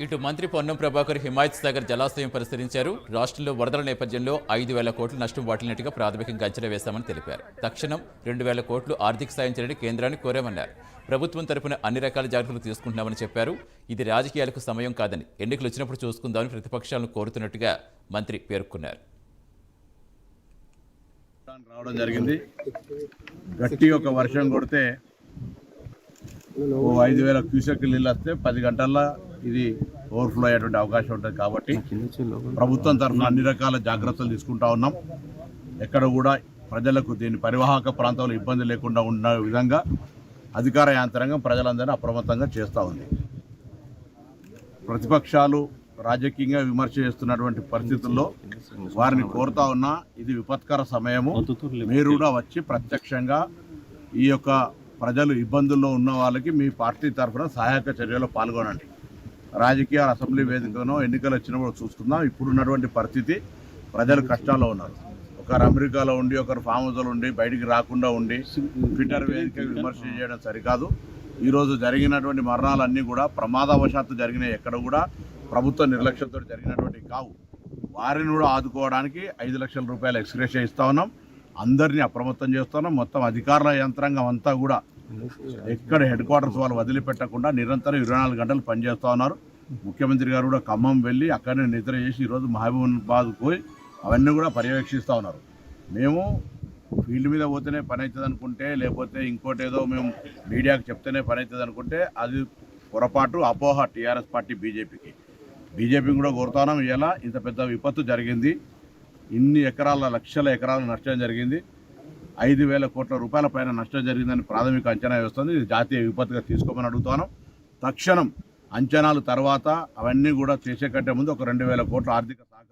ఇటు మంత్రి పొన్నం ప్రభాకర్ హిమాయత్ సాగర్ జలాశయం పరిశీలించారు. రాష్ట్రంలో వరదల నేపథ్యంలో 5,000 కోట్ల నష్టం వాటిల్లినట్టుగా ప్రాథమికంగా అంచనా వేశామని తెలిపారు. తక్షణం 2,000 కోట్లు ఆర్థిక సాయం చేయడానికి కేంద్రాన్ని కోరామన్నారు. ప్రభుత్వం తరపున అన్ని రకాల జాగ్రత్తలు తీసుకుంటున్నామని చెప్పారు. ఇది రాజకీయాలకు సమయం కాదని, ఎన్నికలు వచ్చినప్పుడు చూసుకుందామని ప్రతిపక్షాలను కోరుతున్నట్టుగా మంత్రి పేర్కొన్నారు. రావడం జరిగింది. గట్టి ఒక వర్షం కొడితే 5,000 క్యూసెక్ నీళ్ళు వస్తే 10 గంటల్లో ఇది ఓవర్ఫ్లో అయ్యేటువంటి అవకాశం ఉంటుంది. కాబట్టి ప్రభుత్వం తరఫున అన్ని రకాల జాగ్రత్తలు తీసుకుంటా ఉన్నాం. ఎక్కడ కూడా ప్రజలకు దీని పరివాహక ప్రాంతంలో ఇబ్బంది లేకుండా ఉన్న విధంగా అధికార యంత్రాంగం ప్రజలందరినీ అప్రమత్తంగా చేస్తూ ఉంది. ప్రతిపక్షాలు రాజకీయంగా విమర్శ చేస్తున్నటువంటి పరిస్థితుల్లో వారిని కోరుతా ఉన్నా, ఇది విపత్కర సమయము. మీరు కూడా వచ్చి ప్రత్యక్షంగా ఈ యొక్క ప్రజలు ఇబ్బందుల్లో ఉన్న వాళ్ళకి మీ పార్టీ తరఫున సహాయక చర్యలో పాల్గొనండి. రాజకీయ అసెంబ్లీ వేదికను ఎన్నికలు వచ్చినప్పుడు చూసుకుందాం. ఇప్పుడున్నటువంటి పరిస్థితి, ప్రజలు కష్టాల్లో ఉన్నారు. ఒకరు అమెరికాలో ఉండి, ఒకరు ఫామ్ హౌస్లో ఉండి, బయటికి రాకుండా ఉండి ట్విట్టర్ వేదిక విమర్శ చేయడం సరికాదు. ఈరోజు జరిగినటువంటి మరణాలన్నీ కూడా ప్రమాదవశాత్తు జరిగినాయి. ఎక్కడ కూడా ప్రభుత్వ నిర్లక్ష్యంతో జరిగినటువంటి కావు. వారిని కూడా ఆదుకోవడానికి 5 లక్షల రూపాయలు ఎక్స్గ్రేషియా ఇస్తా ఉన్నాం. అందరినీ అప్రమత్తం చేస్తున్నాం. మొత్తం అధికారుల యంత్రాంగం అంతా కూడా ఎక్కడ హెడ్ క్వార్టర్స్ వాళ్ళు వదిలిపెట్టకుండా నిరంతరం 24 గంటలు పనిచేస్తూ ఉన్నారు. ముఖ్యమంత్రి గారు కూడా ఖమ్మం వెళ్ళి అక్కడనే నిద్ర చేసి ఈరోజు మహబూబాబాద్ పోయి అవన్నీ కూడా పర్యవేక్షిస్తూ ఉన్నారు. మేము ఫీల్డ్ మీద పోతేనే పని అవుతుంది అనుకుంటే, లేకపోతే ఇంకోటి ఏదో మేము మీడియాకు చెప్తేనే పని అవుతుంది అనుకుంటే అది పొరపాటు, అపోహ టీఆర్ఎస్ పార్టీ బీజేపీ కూడా కోరుతున్నాం. ఇలా ఇంత పెద్ద విపత్తు జరిగింది. ఇన్ని ఎకరాల, లక్షల ఎకరాల నష్టం జరిగింది. 5,000 కోట్ల రూపాయల పైన నష్టం జరిగిందని ప్రాథమిక అంచనా వేస్తుంది. ఇది జాతీయ విపత్తుగా తీసుకోమని అడుగుతాను. తక్షణం అంచనాలు తర్వాత అవన్నీ కూడా చేసే కంటే ముందు ఒక 2,000 కోట్ల ఆర్థిక సహకారం